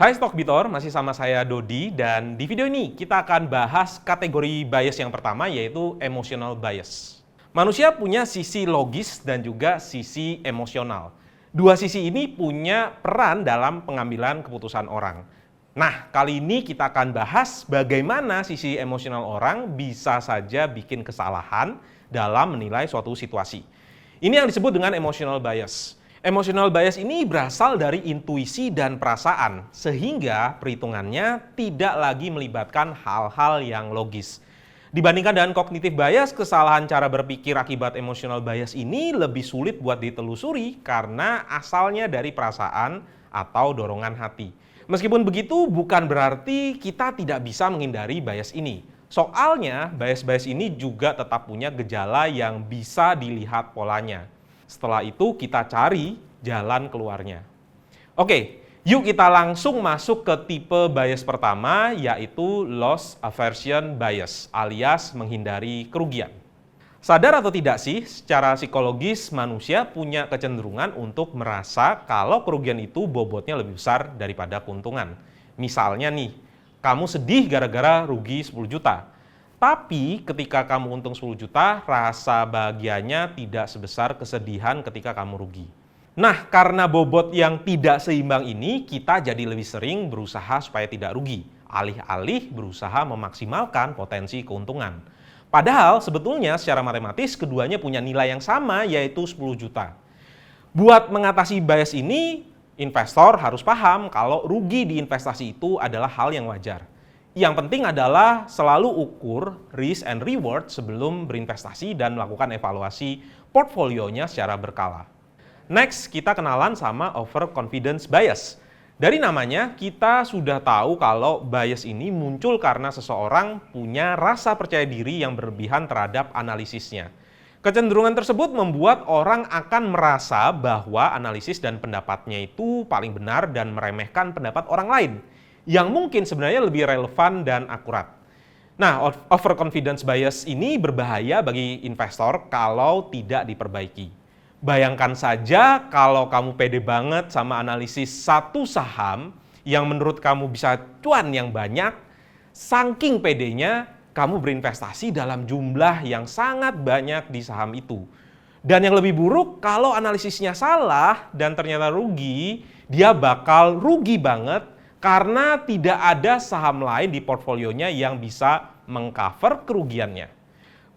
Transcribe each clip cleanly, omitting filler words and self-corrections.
Hai Stockbitor, masih sama saya Dodi dan di video ini kita akan bahas kategori bias yang pertama yaitu emotional bias. Manusia punya sisi logis dan juga sisi emosional. Dua sisi ini punya peran dalam pengambilan keputusan orang. Nah, kali ini kita akan bahas bagaimana sisi emosional orang bisa saja bikin kesalahan dalam menilai suatu situasi. Ini yang disebut dengan emotional bias. Emotional bias ini berasal dari intuisi dan perasaan, sehingga perhitungannya tidak lagi melibatkan hal-hal yang logis. Dibandingkan dengan cognitive bias, kesalahan cara berpikir akibat emotional bias ini lebih sulit buat ditelusuri karena asalnya dari perasaan atau dorongan hati. Meskipun begitu, bukan berarti kita tidak bisa menghindari bias ini. Soalnya, bias-bias ini juga tetap punya gejala yang bisa dilihat polanya. Setelah itu kita cari jalan keluarnya. Oke, yuk kita langsung masuk ke tipe bias pertama yaitu loss aversion bias alias menghindari kerugian. Sadar atau tidak sih, secara psikologis manusia punya kecenderungan untuk merasa kalau kerugian itu bobotnya lebih besar daripada keuntungan. Misalnya nih, kamu sedih gara-gara rugi 10 juta. Tapi ketika kamu untung 10 juta, rasa bahagianya tidak sebesar kesedihan ketika kamu rugi. Nah, karena bobot yang tidak seimbang ini, kita jadi lebih sering berusaha supaya tidak rugi, alih-alih berusaha memaksimalkan potensi keuntungan. Padahal sebetulnya secara matematis keduanya punya nilai yang sama, yaitu 10 juta. Buat mengatasi bias ini, investor harus paham kalau rugi di investasi itu adalah hal yang wajar. Yang penting adalah selalu ukur risk and reward sebelum berinvestasi dan melakukan evaluasi portfolionya secara berkala. Next, kita kenalan sama overconfidence bias. Dari namanya, kita sudah tahu kalau bias ini muncul karena seseorang punya rasa percaya diri yang berlebihan terhadap analisisnya. Kecenderungan tersebut membuat orang akan merasa bahwa analisis dan pendapatnya itu paling benar dan meremehkan pendapat orang lain yang mungkin sebenarnya lebih relevan dan akurat. Nah, overconfidence bias ini berbahaya bagi investor kalau tidak diperbaiki. Bayangkan saja kalau kamu pede banget sama analisis satu saham yang menurut kamu bisa cuan yang banyak, saking pedenya kamu berinvestasi dalam jumlah yang sangat banyak di saham itu. Dan yang lebih buruk, kalau analisisnya salah dan ternyata rugi, dia bakal rugi banget karena tidak ada saham lain di portfolionya yang bisa mengcover kerugiannya.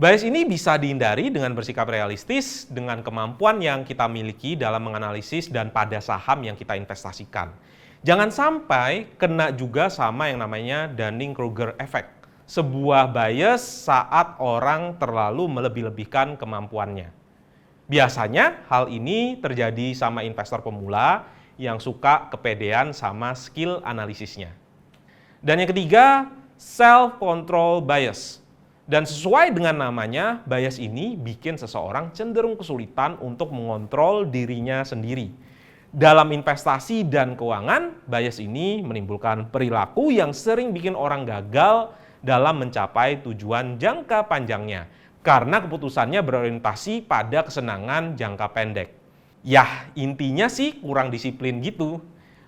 Bias ini bisa dihindari dengan bersikap realistis dengan kemampuan yang kita miliki dalam menganalisis dan pada saham yang kita investasikan. Jangan sampai kena juga sama yang namanya Dunning-Kruger effect, sebuah bias saat orang terlalu melebih-lebihkan kemampuannya. Biasanya hal ini terjadi sama investor pemula yang suka kepedean sama skill analisisnya. Dan yang ketiga, self-control bias. Dan sesuai dengan namanya, bias ini bikin seseorang cenderung kesulitan untuk mengontrol dirinya sendiri. Dalam investasi dan keuangan, bias ini menimbulkan perilaku yang sering bikin orang gagal dalam mencapai tujuan jangka panjangnya, karena keputusannya berorientasi pada kesenangan jangka pendek. Yah, intinya sih kurang disiplin gitu.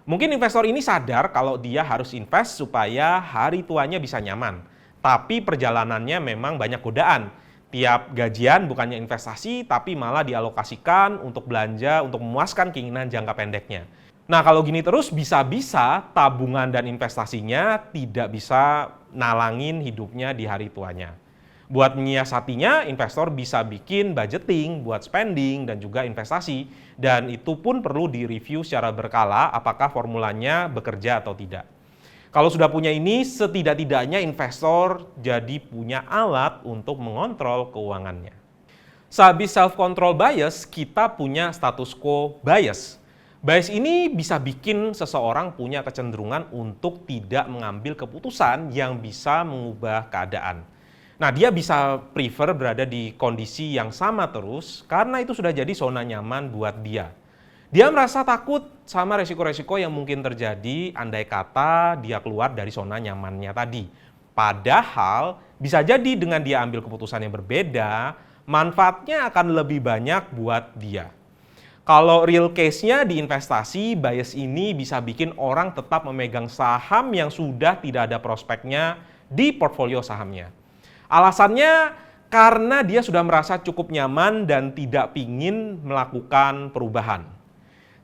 Mungkin investor ini sadar kalau dia harus invest supaya hari tuanya bisa nyaman. Tapi perjalanannya memang banyak godaan. Tiap gajian bukannya investasi, tapi malah dialokasikan untuk belanja, untuk memuaskan keinginan jangka pendeknya. Nah, kalau gini terus bisa-bisa tabungan dan investasinya tidak bisa nalangin hidupnya di hari tuanya. Buat menyiasatinya, investor bisa bikin budgeting buat spending dan juga investasi. Dan itu pun perlu direview secara berkala apakah formulanya bekerja atau tidak. Kalau sudah punya ini, setidak-tidaknya investor jadi punya alat untuk mengontrol keuangannya. Sehabis self-control bias, kita punya status quo bias. Bias ini bisa bikin seseorang punya kecenderungan untuk tidak mengambil keputusan yang bisa mengubah keadaan. Nah, dia bisa prefer berada di kondisi yang sama terus karena itu sudah jadi zona nyaman buat dia. Dia merasa takut sama resiko-resiko yang mungkin terjadi andai kata dia keluar dari zona nyamannya tadi. Padahal bisa jadi dengan dia ambil keputusan yang berbeda, manfaatnya akan lebih banyak buat dia. Kalau real case-nya di investasi, bias ini bisa bikin orang tetap memegang saham yang sudah tidak ada prospeknya di portfolio sahamnya. Alasannya karena dia sudah merasa cukup nyaman dan tidak ingin melakukan perubahan.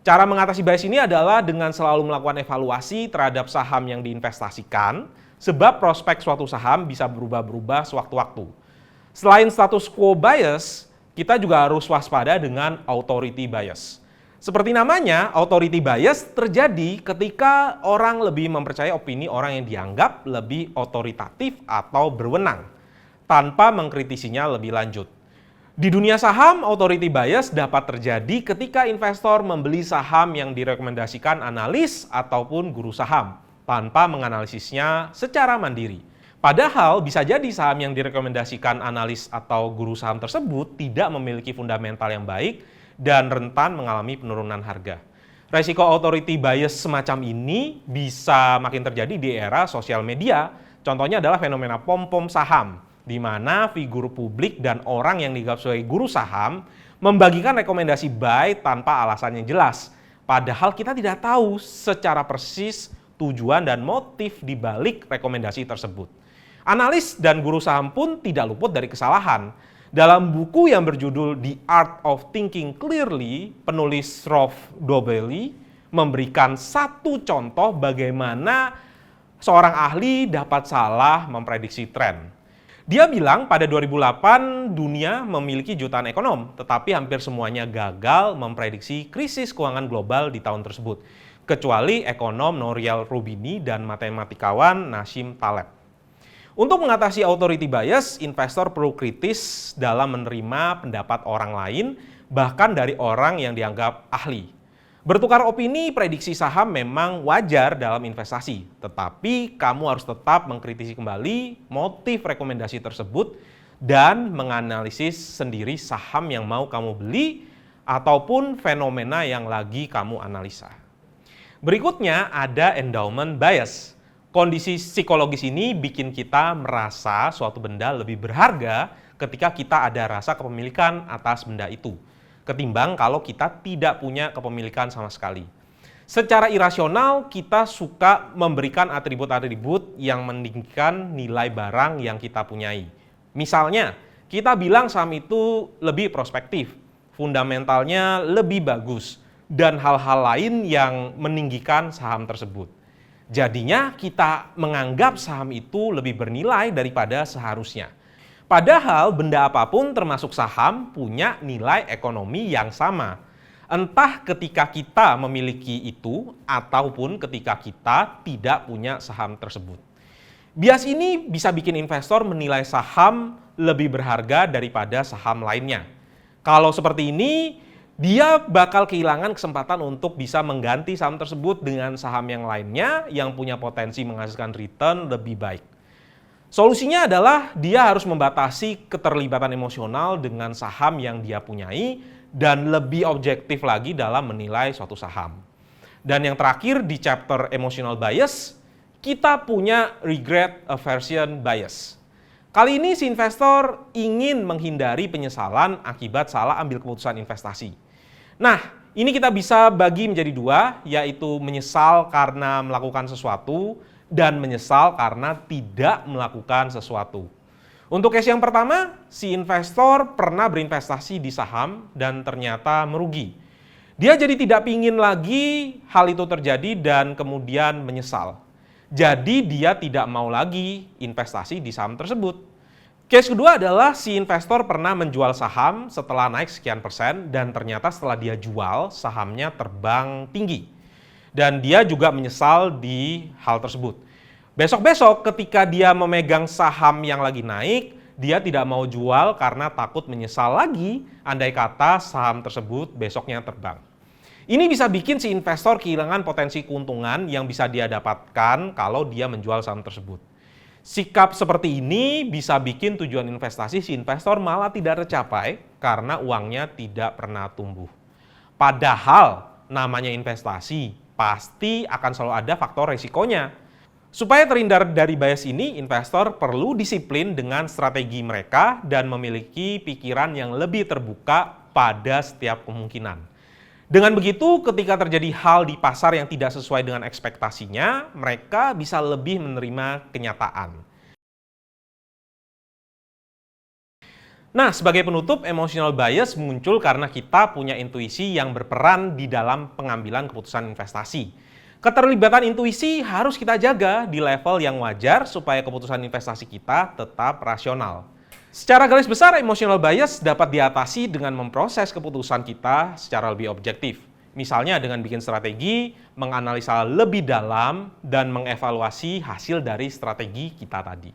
Cara mengatasi bias ini adalah dengan selalu melakukan evaluasi terhadap saham yang diinvestasikan, sebab prospek suatu saham bisa berubah-berubah sewaktu-waktu. Selain status quo bias, kita juga harus waspada dengan authority bias. Seperti namanya, authority bias terjadi ketika orang lebih mempercayai opini orang yang dianggap lebih otoritatif atau berwenang, tanpa mengkritisinya lebih lanjut. Di dunia saham, authority bias dapat terjadi ketika investor membeli saham yang direkomendasikan analis ataupun guru saham, tanpa menganalisisnya secara mandiri. Padahal bisa jadi saham yang direkomendasikan analis atau guru saham tersebut tidak memiliki fundamental yang baik dan rentan mengalami penurunan harga. Resiko authority bias semacam ini bisa makin terjadi di era sosial media. Contohnya adalah fenomena pom-pom saham, di mana figur publik dan orang yang dianggap sebagai guru saham membagikan rekomendasi buy tanpa alasan yang jelas. Padahal kita tidak tahu secara persis tujuan dan motif di balik rekomendasi tersebut. Analis dan guru saham pun tidak luput dari kesalahan. Dalam buku yang berjudul The Art of Thinking Clearly, penulis Rolf Dobelli memberikan satu contoh bagaimana seorang ahli dapat salah memprediksi tren. Dia bilang pada 2008 dunia memiliki jutaan ekonom, tetapi hampir semuanya gagal memprediksi krisis keuangan global di tahun tersebut, kecuali ekonom Nouriel Roubini dan matematikawan Nassim Taleb. Untuk mengatasi authority bias, investor perlu kritis dalam menerima pendapat orang lain, bahkan dari orang yang dianggap ahli. Bertukar opini prediksi saham memang wajar dalam investasi, tetapi kamu harus tetap mengkritisi kembali motif rekomendasi tersebut dan menganalisis sendiri saham yang mau kamu beli ataupun fenomena yang lagi kamu analisa. Berikutnya ada endowment bias. Kondisi psikologis ini bikin kita merasa suatu benda lebih berharga ketika kita ada rasa kepemilikan atas benda itu, ketimbang kalau kita tidak punya kepemilikan sama sekali. Secara irasional, kita suka memberikan atribut-atribut yang meninggikan nilai barang yang kita punyai. Misalnya, kita bilang saham itu lebih prospektif, fundamentalnya lebih bagus, dan hal-hal lain yang meninggikan saham tersebut. Jadinya kita menganggap saham itu lebih bernilai daripada seharusnya. Padahal benda apapun termasuk saham punya nilai ekonomi yang sama. Entah ketika kita memiliki itu ataupun ketika kita tidak punya saham tersebut. Bias ini bisa bikin investor menilai saham lebih berharga daripada saham lainnya. Kalau seperti ini, dia bakal kehilangan kesempatan untuk bisa mengganti saham tersebut dengan saham yang lainnya yang punya potensi menghasilkan return lebih baik. Solusinya adalah dia harus membatasi keterlibatan emosional dengan saham yang dia punyai dan lebih objektif lagi dalam menilai suatu saham. Dan yang terakhir di chapter emotional bias, kita punya regret aversion bias. Kali ini si investor ingin menghindari penyesalan akibat salah ambil keputusan investasi. Nah, ini kita bisa bagi menjadi dua, yaitu menyesal karena melakukan sesuatu dan menyesal karena tidak melakukan sesuatu. Untuk case yang pertama, si investor pernah berinvestasi di saham dan ternyata merugi. Dia jadi tidak ingin lagi hal itu terjadi dan kemudian menyesal. Jadi dia tidak mau lagi investasi di saham tersebut. Case kedua adalah si investor pernah menjual saham setelah naik sekian persen dan ternyata setelah dia jual sahamnya terbang tinggi. Dan dia juga menyesal di hal tersebut. Besok-besok ketika dia memegang saham yang lagi naik, dia tidak mau jual karena takut menyesal lagi andai kata saham tersebut besoknya terbang. Ini bisa bikin si investor kehilangan potensi keuntungan yang bisa dia dapatkan kalau dia menjual saham tersebut. Sikap seperti ini bisa bikin tujuan investasi si investor malah tidak tercapai karena uangnya tidak pernah tumbuh. Padahal namanya investasi, pasti akan selalu ada faktor resikonya. Supaya terhindar dari bias ini, investor perlu disiplin dengan strategi mereka dan memiliki pikiran yang lebih terbuka pada setiap kemungkinan. Dengan begitu, ketika terjadi hal di pasar yang tidak sesuai dengan ekspektasinya, mereka bisa lebih menerima kenyataan. Nah, sebagai penutup, emotional bias muncul karena kita punya intuisi yang berperan di dalam pengambilan keputusan investasi. Keterlibatan intuisi harus kita jaga di level yang wajar supaya keputusan investasi kita tetap rasional. Secara garis besar, emotional bias dapat diatasi dengan memproses keputusan kita secara lebih objektif. Misalnya dengan bikin strategi, menganalisa lebih dalam, dan mengevaluasi hasil dari strategi kita tadi.